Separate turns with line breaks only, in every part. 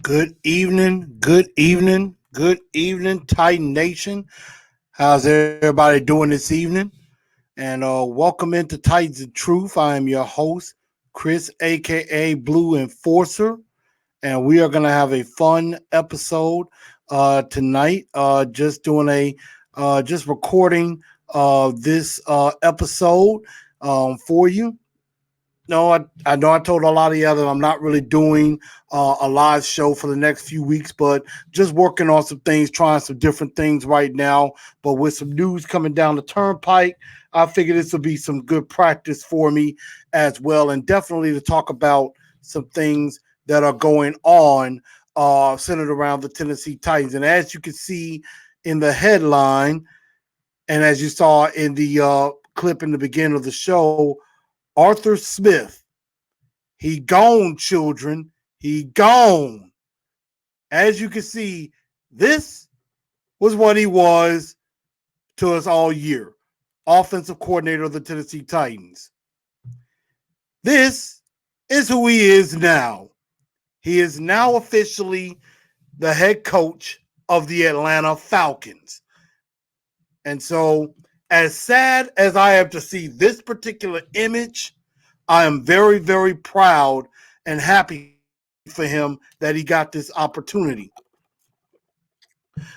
Good evening, Titan Nation. How's everybody doing this evening? And welcome into Titans of Truth. I am your host, Chris, aka Blue Enforcer, and we are going to have a fun episode tonight. Just recording this episode for you. No, I know I told a lot of you that I'm not really doing a live show for the next few weeks, but just working on some things, trying some different things right now. But with some news coming down the turnpike, I figured this will be some good practice for me as well, and definitely to talk about some things that are going on centered around the Tennessee Titans. And as you can see in the headline, and as you saw in the clip in the beginning of the show, Arthur Smith, he gone, children. He gone. As you can see, this was what he was to us all year. Offensive coordinator of the Tennessee Titans. This is who he is now. He is now officially the head coach of the Atlanta Falcons. And so, as sad as I am to see this particular image, I am very, very proud and happy for him that he got this opportunity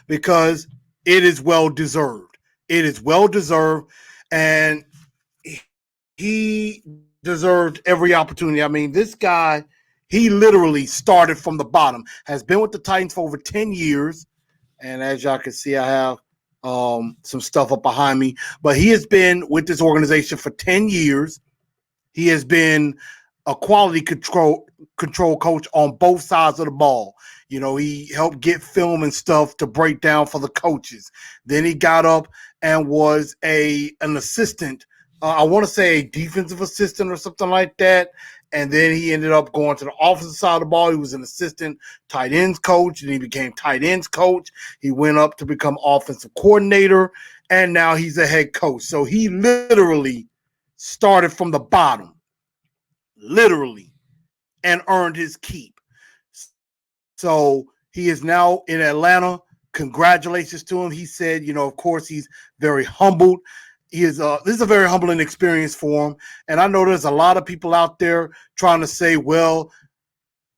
because it is well deserved. It is well deserved, and he deserved every opportunity. I mean, this guy, he literally started from the bottom, has been with the Titans for over 10 years. And as y'all can see, I have some stuff up behind me, but he has been with this organization for 10 years. He has been a quality control coach on both sides of the ball. You know, he helped get film and stuff to break down for the coaches. Then he got up and was an assistant. I want to say a defensive assistant or something like that. And then he ended up going to the offensive side of the ball. He was an assistant tight ends coach, and he became tight ends coach. He went up to become offensive coordinator, and now he's a head coach. So he literally started from the bottom, literally, and earned his keep. So he is now in Atlanta. Congratulations to him. He said, you know, of course, he's very humbled. This is a very humbling experience for him. And I know there's a lot of people out there trying to say, well,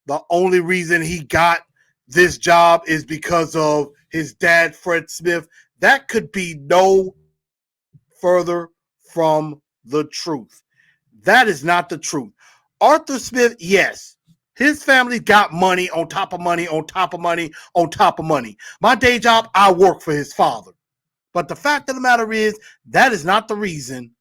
the only reason he got this job is because of his dad, Fred Smith. That could be no further from the truth. That is not the truth. Arthur Smith, yes, his family got money on top of money on top of money on top of money. My day job, I work for his father. But the fact of the matter is, that is not the reason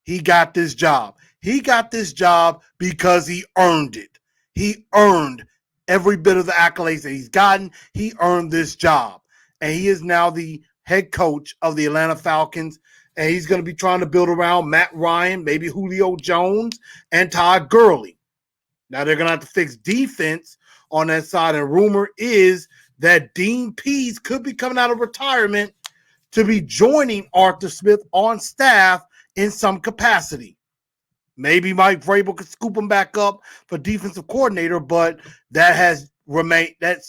he got this job. He got this job because he earned it. He earned every bit of the accolades that he's gotten. He earned this job. And he is now the head coach of the Atlanta Falcons. And he's going to be trying to build around Matt Ryan, maybe Julio Jones, and Todd Gurley. Now they're going to have to fix defense on that side. And rumor is that Dean Pease could be coming out of retirement to be joining Arthur Smith on staff in some capacity. Maybe Mike Vrabel could scoop him back up for defensive coordinator, but that's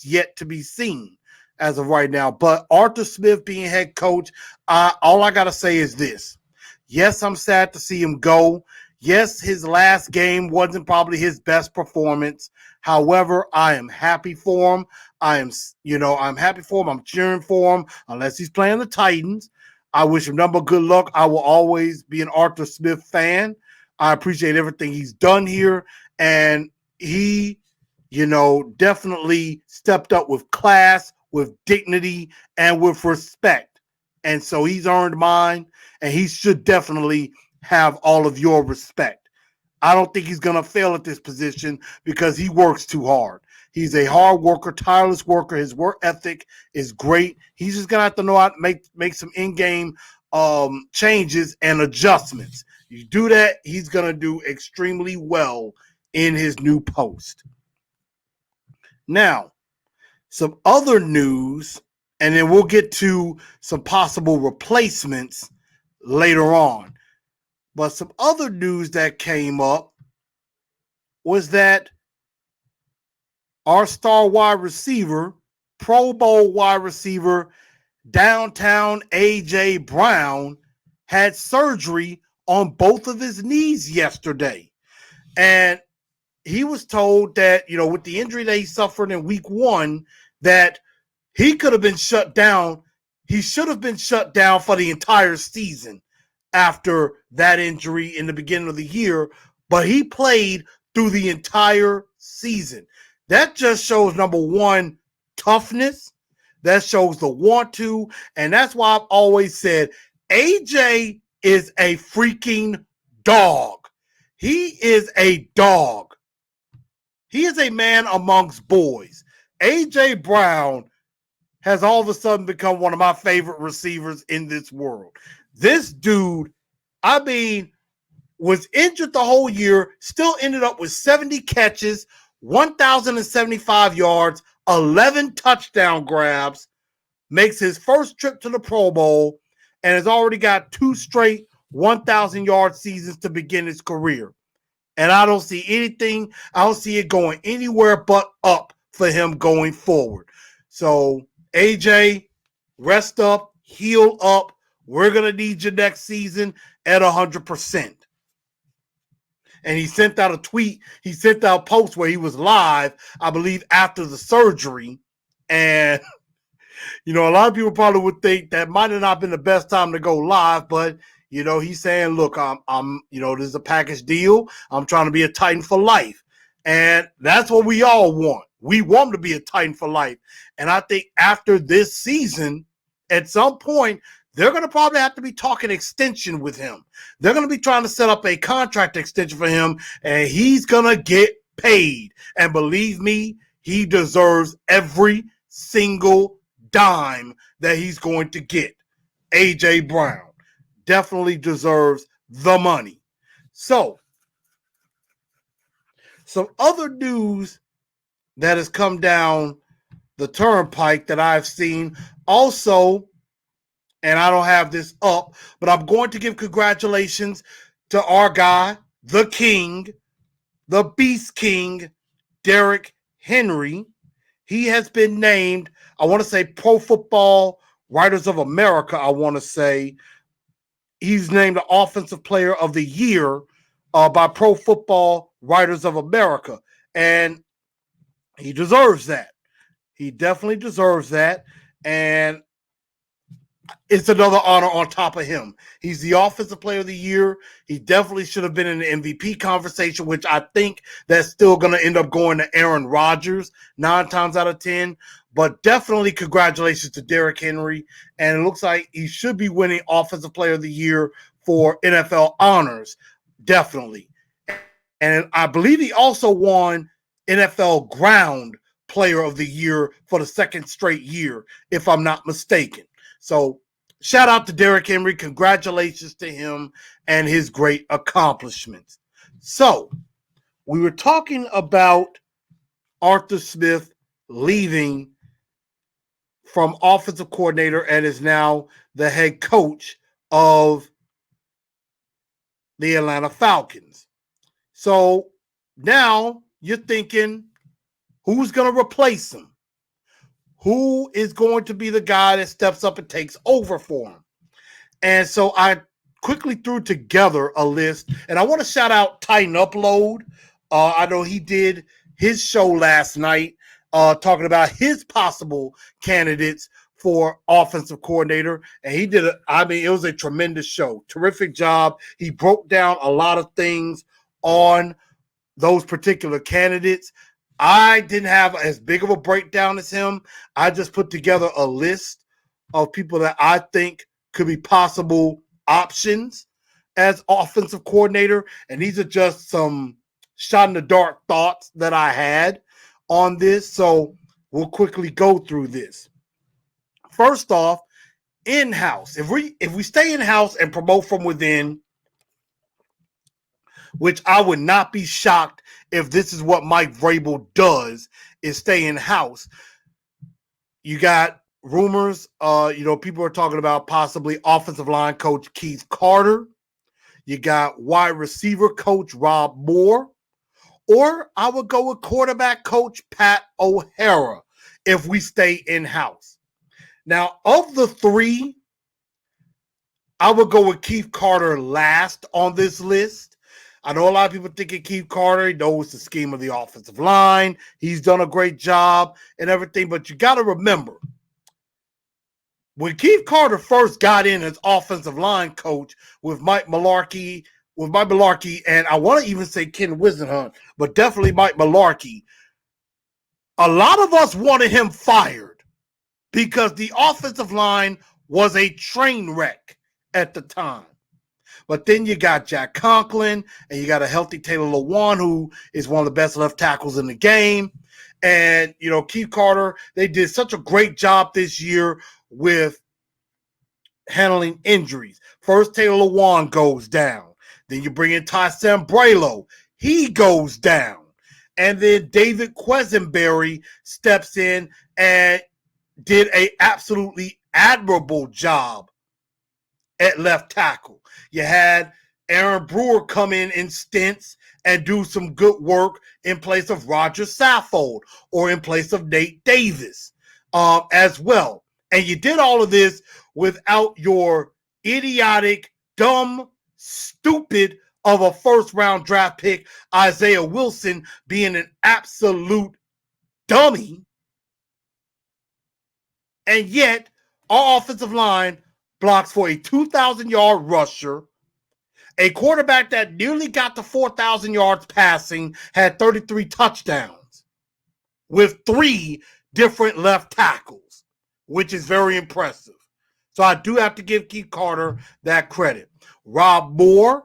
yet to be seen as of right now. But Arthur Smith being head coach, all I got to say is this. Yes, I'm sad to see him go. Yes, his last game wasn't probably his best performance. However, I am happy for him. I'm happy for him. I'm cheering for him, unless he's playing the Titans. I wish him nothing but good luck. I will always be an Arthur Smith fan. I appreciate everything he's done here. And he, definitely stepped up with class, with dignity, and with respect. And so he's earned mine, and he should definitely have all of your respect. I don't think he's going to fail at this position because he works too hard. He's a hard worker, tireless worker. His work ethic is great. He's just going to have to know how to make some in-game changes and adjustments. You do that, he's going to do extremely well in his new post. Now, some other news, and then we'll get to some possible replacements later on. But some other news that came up was that our star wide receiver, Pro Bowl wide receiver, downtown A.J. Brown, had surgery on both of his knees yesterday. And he was told that, with the injury that he suffered in week 1, that he could have been shut down. He should have been shut down for the entire season after that injury in the beginning of the year, but he played through the entire season. That just shows, number one, toughness. That shows the want to, and that's why I've always said AJ is a freaking dog. He is a dog. He is a man amongst boys. AJ Brown has all of a sudden become one of my favorite receivers in this world. This dude, was injured the whole year, still ended up with 70 catches, 1,075 yards, 11 touchdown grabs, makes his first trip to the Pro Bowl, and has already got 2 straight 1,000-yard seasons to begin his career. And I don't see it going anywhere but up for him going forward. So, AJ, rest up, heal up. We're going to need you next season at 100%. And he sent out a tweet. He sent out a post where he was live, I believe, after the surgery. And, a lot of people probably would think that might have not been the best time to go live, but he's saying, look, I'm this is a package deal. I'm trying to be a Titan for life. And that's what we all want. We want him to be a Titan for life. And I think after this season, at some point, they're going to probably have to be talking extension with him. They're going to be trying to set up a contract extension for him, and he's going to get paid. And believe me, he deserves every single dime that he's going to get. A.J. Brown definitely deserves the money. So, some other news that has come down the turnpike that I've seen also, and I don't have this up, but I'm going to give congratulations to our guy, the King, the Beast King, Derrick Henry. He has been named, I want to say, Pro Football Writers of America, I want to say. He's named the Offensive Player of the Year by Pro Football Writers of America. And he deserves that. He definitely deserves that. And it's another honor on top of him. He's the Offensive Player of the Year. He definitely should have been in the MVP conversation, which I think that's still going to end up going to Aaron Rodgers 9 times out of 10. But definitely congratulations to Derrick Henry. And it looks like he should be winning Offensive Player of the Year for NFL honors. Definitely. And I believe he also won NFL Ground Player of the Year for the 2nd straight year, if I'm not mistaken. So shout out to Derrick Henry. Congratulations to him and his great accomplishments. So we were talking about Arthur Smith leaving from offensive coordinator and is now the head coach of the Atlanta Falcons. So now you're thinking, who's going to replace him? Who is going to be the guy that steps up and takes over for him? And so I quickly threw together a list, and I want to shout out Titan Upload. I know he did his show last night talking about his possible candidates for offensive coordinator, and he did it was a tremendous show. Terrific job. He broke down a lot of things on those particular candidates. I didn't have as big of a breakdown as him. I just put together a list of people that I think could be possible options as offensive coordinator. And these are just some shot in the dark thoughts that I had on this. So we'll quickly go through this. First off, in-house. If we stay in-house and promote from within, which I would not be shocked if this is what Mike Vrabel does, is stay in house. You got rumors, people are talking about possibly offensive line coach Keith Carter. You got wide receiver coach Rob Moore. Or I would go with quarterback coach Pat O'Hara if we stay in-house. Now, of the three, I would go with Keith Carter last on this list. I know a lot of people thinking Keith Carter, he knows the scheme of the offensive line. He's done a great job and everything, but you got to remember, when Keith Carter first got in as offensive line coach with Mike Mularkey, and I want to even say Ken Wisenhunt, but definitely Mike Mularkey, a lot of us wanted him fired because the offensive line was a train wreck at the time. But then you got Jack Conklin, and you got a healthy Taylor Lewan, who is one of the best left tackles in the game. And, Keith Carter, they did such a great job this year with handling injuries. First, Taylor Lewan goes down. Then you bring in Ty Sambrailo. He goes down. And then David Quesenberry steps in and did an absolutely admirable job at left tackle. You had Aaron Brewer come in stints and do some good work in place of Roger Saffold or in place of Nate Davis as well. And you did all of this without your idiotic, dumb, stupid of a first-round draft pick, Isaiah Wilson, being an absolute dummy. And yet, our offensive line blocks for a 2,000-yard rusher, a quarterback that nearly got to 4,000 yards passing, had 33 touchdowns with 3 different left tackles, which is very impressive. So I do have to give Keith Carter that credit. Rob Moore,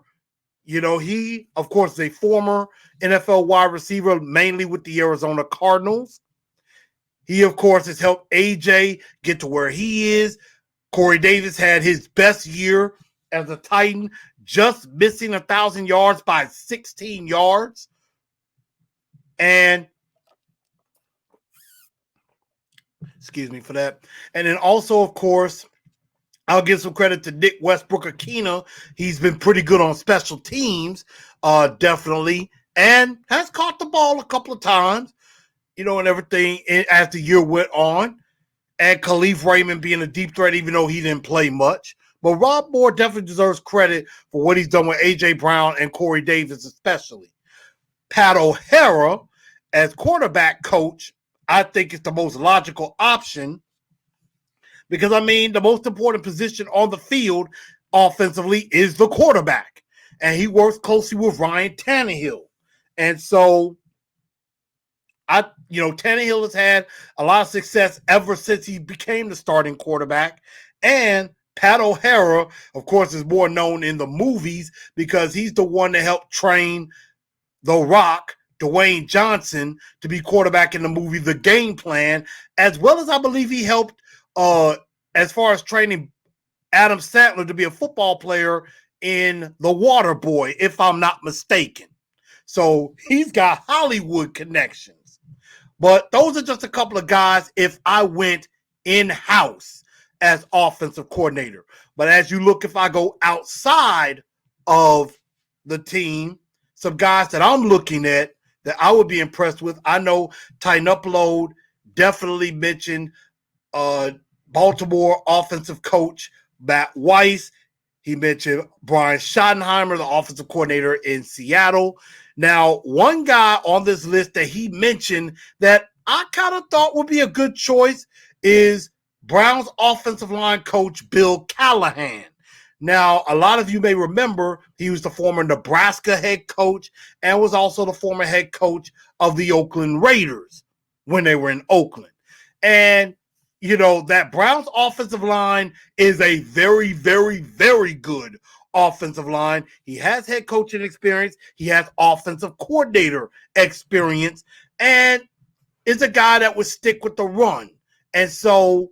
he, of course, is a former NFL wide receiver, mainly with the Arizona Cardinals. He, of course, has helped AJ get to where he is. Corey Davis had his best year as a Titan, just missing 1,000 yards by 16 yards. And excuse me for that. And then also, of course, I'll give some credit to Nick Westbrook-Akina. He's been pretty good on special teams, definitely, and has caught the ball a couple of times, and everything as the year went on. And Khalif Raymond being a deep threat, even though he didn't play much. But Rob Moore definitely deserves credit for what he's done with A.J. Brown and Corey Davis especially. Pat O'Hara, as quarterback coach, I think is the most logical option because, the most important position on the field offensively is the quarterback. And he works closely with Ryan Tannehill. And so, Tannehill has had a lot of success ever since he became the starting quarterback. And Pat O'Hara, of course, is more known in the movies because he's the one that helped train The Rock, Dwayne Johnson, to be quarterback in the movie The Game Plan, as well as I believe he helped as far as training Adam Sandler to be a football player in The Water Boy, if I'm not mistaken. So he's got Hollywood connections. But those are just a couple of guys if I went in-house as offensive coordinator. But as you look, if I go outside of the team, some guys that I'm looking at that I would be impressed with. I know Tighten Upload definitely mentioned Baltimore offensive coach Matt Weiss. He mentioned Brian Schottenheimer, the offensive coordinator in Seattle. Now, one guy on this list that he mentioned that I kind of thought would be a good choice is Browns offensive line coach Bill Callahan. Now, a lot of you may remember he was the former Nebraska head coach and was also the former head coach of the Oakland Raiders when they were in Oakland. And, that Browns offensive line is a very, very, very good offensive line. He has head coaching experience. He has offensive coordinator experience and is a guy that would stick with the run. And so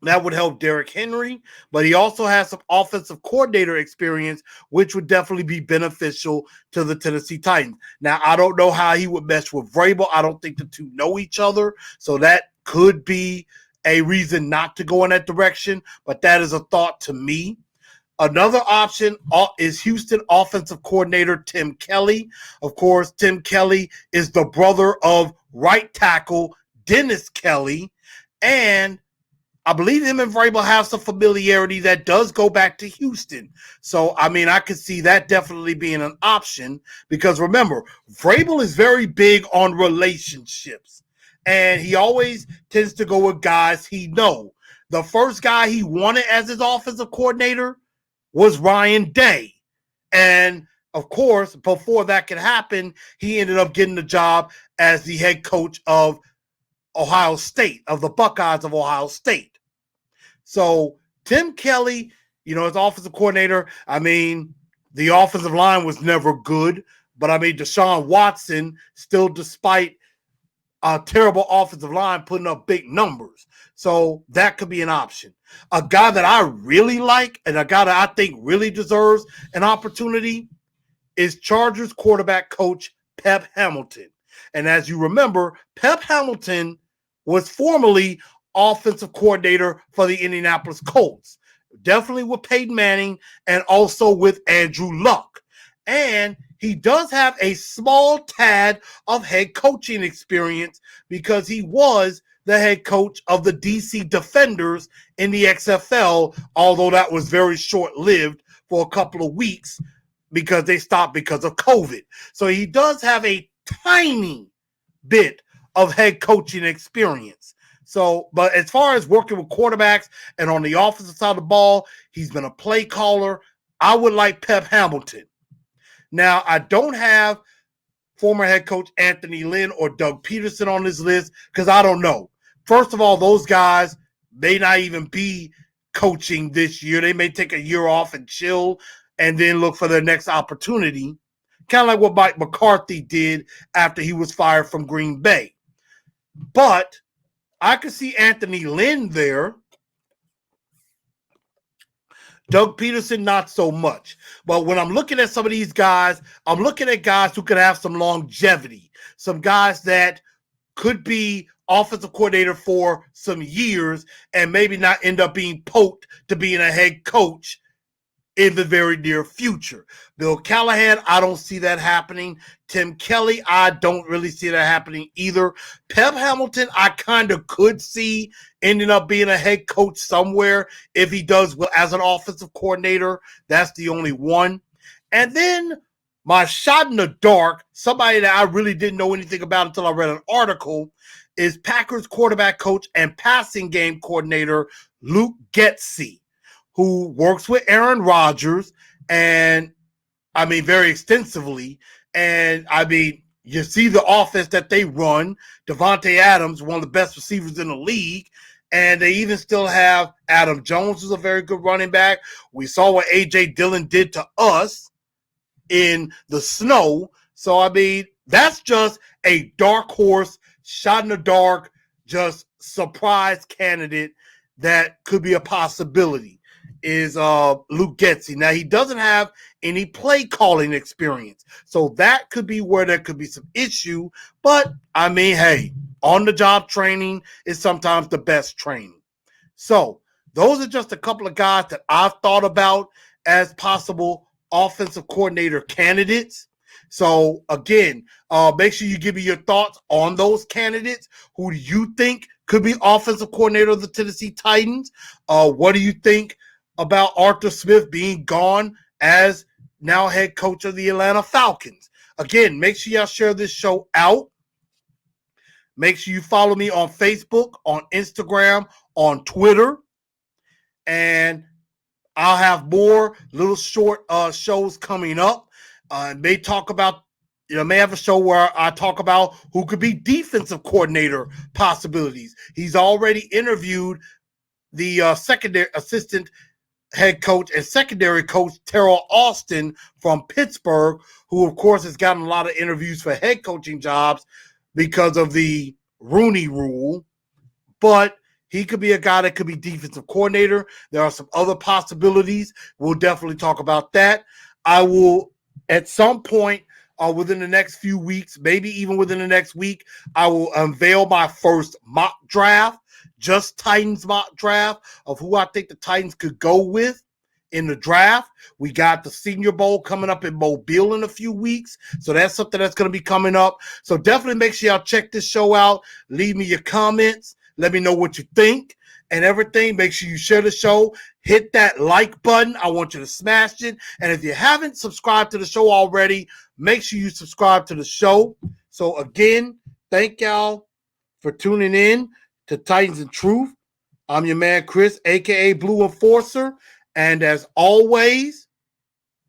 That would help Derrick Henry, but he also has some offensive coordinator experience, which would definitely be beneficial to the Tennessee Titans. Now, I don't know how he would mesh with Vrabel. I don't think the two know each other, so that could be a reason not to go in that direction, but that is a thought to me. Another option is Houston offensive coordinator Tim Kelly. Of course, Tim Kelly is the brother of right tackle Dennis Kelly, and I believe him and Vrabel have some familiarity that does go back to Houston. So, I mean, I could see that definitely being an option because remember, Vrabel is very big on relationships, and he always tends to go with guys he know. The first guy he wanted as his offensive coordinator was Ryan Day. And of course, before that could happen, he ended up getting the job as the head coach of Ohio State, of the Buckeyes of Ohio State. So Tim Kelly, as offensive coordinator, I mean, the offensive line was never good, but I mean, Deshaun Watson still, despite a terrible offensive line, putting up big numbers. So that could be an option. A guy that I really like and a guy that I think really deserves an opportunity is Chargers quarterback coach Pep Hamilton. And as you remember, Pep Hamilton was formerly offensive coordinator for the Indianapolis Colts, definitely with Peyton Manning and also with Andrew Luck. And he does have a small tad of head coaching experience because he was the head coach of the DC Defenders in the XFL, although that was very short-lived for a couple of weeks because they stopped because of COVID. So he does have a tiny bit of head coaching experience. So, but as far as working with quarterbacks and on the offensive side of the ball, he's been a play caller. I would like Pep Hamilton. Now, I don't have former head coach Anthony Lynn or Doug Peterson on this list because I don't know. First of all, those guys may not even be coaching this year. They may take a year off and chill and then look for their next opportunity, kind of like what Mike McCarthy did after he was fired from Green Bay. But I could see Anthony Lynn there. Doug Peterson, not so much. But when I'm looking at some of these guys, I'm looking at guys who could have some longevity, some guys that could be offensive coordinator for some years and maybe not end up being poked to being a head coach in the very near future. Bill Callahan, I don't see that happening. Tim Kelly, I don't really see that happening either. Pep Hamilton, I kind of could see ending up being a head coach somewhere if he does well as an offensive coordinator. That's the only one. And then my shot in the dark, somebody that I really didn't know anything about until I read an article, is Packers quarterback coach and passing game coordinator Luke Getsy, who works with Aaron Rodgers and, I mean, very extensively. And, I mean, you see the offense that they run. Devontae Adams, one of the best receivers in the league. And they even still have Adam Jones, who's a very good running back. We saw what A.J. Dillon did to us in the snow. So, I mean, that's just a dark horse, shot in the dark, just surprise candidate that could be a possibility. Is Luke Getsy. Now, he doesn't have any play calling experience, so that could be where there could be some issue. But, I mean, hey, on-the-job training is sometimes the best training. So, those are just a couple of guys that I've thought about as possible offensive coordinator candidates. So, again, make sure you give me your thoughts on those candidates. Who do you think could be offensive coordinator of the Tennessee Titans? What do you think about Arthur Smith being gone as now head coach of the Atlanta Falcons? Again, make sure y'all share this show out. Make sure you follow me on Facebook, on Instagram, on Twitter. And I'll have more little short shows coming up. May talk about, may have a show where I talk about who could be defensive coordinator possibilities. He's already interviewed the secondary assistant head coach and secondary coach Terrell Austin from Pittsburgh, who of course has gotten a lot of interviews for head coaching jobs because of the Rooney Rule. But He could be a guy that could be defensive coordinator. There are some other possibilities. We'll definitely talk about that. I will, at some point within the next few weeks, maybe even within the next week, I will unveil my first mock draft, just Titans mock draft of who I think the Titans could go with in the draft. We got the Senior Bowl coming up in Mobile in a few weeks. So that's something that's going to be coming up. So definitely make sure y'all check this show out. Leave me your comments. Let me know what you think and everything. Make sure you share the show. Hit that like button. I want you to smash it. And if you haven't subscribed to the show already, make sure you subscribe to the show. So again, thank y'all for tuning in to Titans and Truth. I'm your man, Chris, a.k.a. Blue Enforcer. And as always,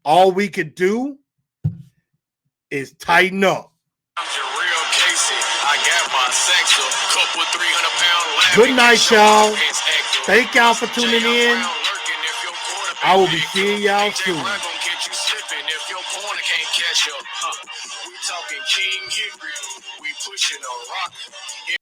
all we could do is tighten up. Good night, y'all. Thank y'all for tuning in. I will be seeing y'all soon. We talking King Henry. We pushing a rock.